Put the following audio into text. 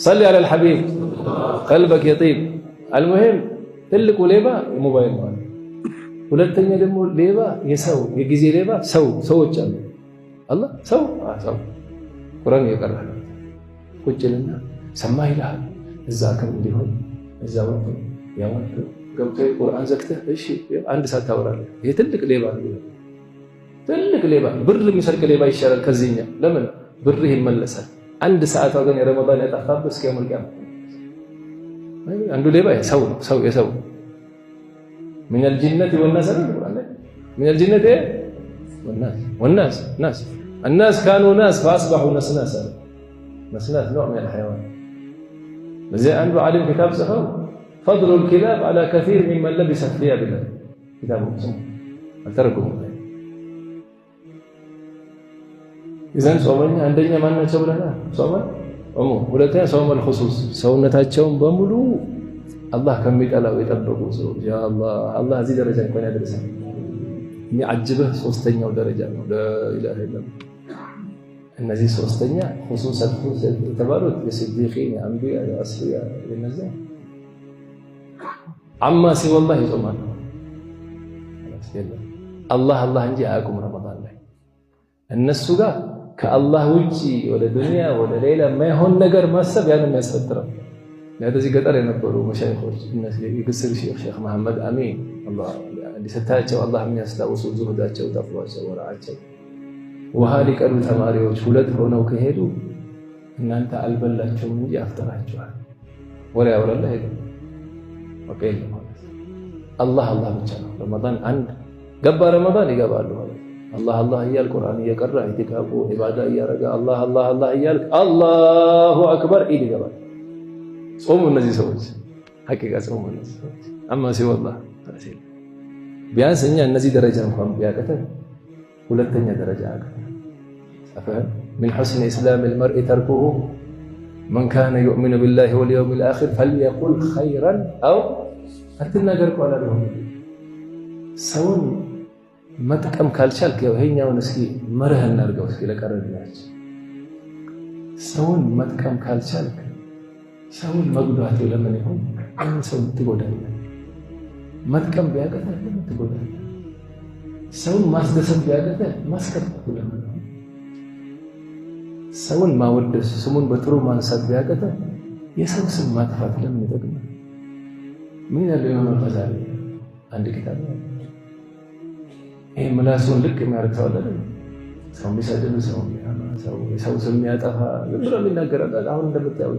صلي على الحبيب قلبك يطيب المهم ትልቁ ሌባ ሞባይል ነው። ሁለተኛ ደግሞ ሌባ የሰው የጊዜ ሌባ ሰዎች አሉ። አላህ ሰው ቁርአን እየቀራ ነው። ቁጭልና ሰማ ይልሃል እዛ ከም እንዲሆን እዛ ወጥቶ ያወጡ ገብተህ ቁርአን ዘግተህ እሺ አንድ ሰዓት ታወራለህ። ይሄ ትልቅ ሌባ ነው። ትልቅ ሌባ ብር የሚሰርቅ ሌባ ይሻላል ከዚህኛ። ለምን ብርህ ይመለሳል። አንድ ሰዓት ወገን የረመዳን ያጠፋበት እስከ የውመል ቂያማ አንዱ ሌባ የሰው من الجنة والناس من الجنة والناس الناس كانوا ناس فأصبحوا نسناسا نسناس نوع من الحيوان زي عنده عالم كتاب سخاو فضل الكلاب على كثير ممن لبس ثياب الله كتابه اسمه تركه إذن صومنا عندنا ما نسوي لنا صوم ሁለተኛ ሰውም الخصوص ሰውነታቸውን በሙሉ አላህ ከሚጠላው የጠበቁ ሰዎች ያ አላህ እዚህ ደረጃ እንኳን ያደረሰን የሚያጅበህ ሶስተኛው ደረጃ ነው። ለኢላህ ኢላህ እነዚህ ሶስተኛ خصوص የተባሉት የስዲቂን የአንቢያ የአስፊያ የነዚህ አማ ሲወላህ ይጾማል አላህ እንጂ አያውቁም ረመዳን ላይ እነሱ ጋር ከአላህ ውጪ ወደ ዱንያ ወደ ሌላ የማይሆን ነገር ማሰብ ያን የሚያስፈጥረው ለዚህ ገጠር የነበሩ መሻይኾች እነዚህ የግስር ሼኽ መሐመድ አሚን አላህ እንዲሰጣቸው አላህ የሚያስታውሱ ዙህዳቸው ተቅዋቸው ወራአቸው ውሃ ሊቀዱ ተማሪዎች ሁለት ሆነው ከሄዱ እናንተ አልበላቸውም እንጂ አፍጥራቸዋል ወላ ያወራላ ሄዱ ወቀይል ማለት አላህ ብቻ ነው። ረመዳን አንድ ገባ ረመዳን ይገባሉ ማለት አላህ እያል ቁርአን እየቀራ ኢቲካፉ ኢባዳ እያረጋ አላህ እያል አላሁ አክበር ይገባል። ጾሙ እነዚህ ሰዎች ሐቂቃ ጾሙ እነዚህ ሰዎች አማ ሲወላህ ቢያንስ እኛ እነዚህ ደረጃ እንኳን ቢያቀተን ሁለተኛ ደረጃ አቀተን من حسن إسلام المرء تركه من كان يؤمن بالله واليوم الآخر فليقل خيرا أو أتناገር ቆላ ነው ሰውን መጥቀም ካልቻልክ ይሄኛውን እስኪ መርህ እናርገው እስኪ ለቀረድናች ሰውን መጥቀም ካልቻልክ ሰውን መጉዳት ለምን ይሆን ሰው ትጎዳለህ? መጥቀም ቢያቀተህ ለምን ትጎዳለህ? ሰውን ማስደሰት ቢያቀተህ ማስከፋት ለምን? ሰውን ማወደስ ስሙን በጥሩ ማንሳት ቢያቀተህ የሰው ስም ማጥፋት ለምን ይጠቅማል? ምን ያለው ነው ፈዛሪ አንድ ኪታብ ነው። ይሄ ምላሱን ልክ የሚያደርግ ሰው አይደለም። ሰው ቢሰድብ ሰው ስም ያጠፋ ብሎ የሚናገር አሁን እንደምታየው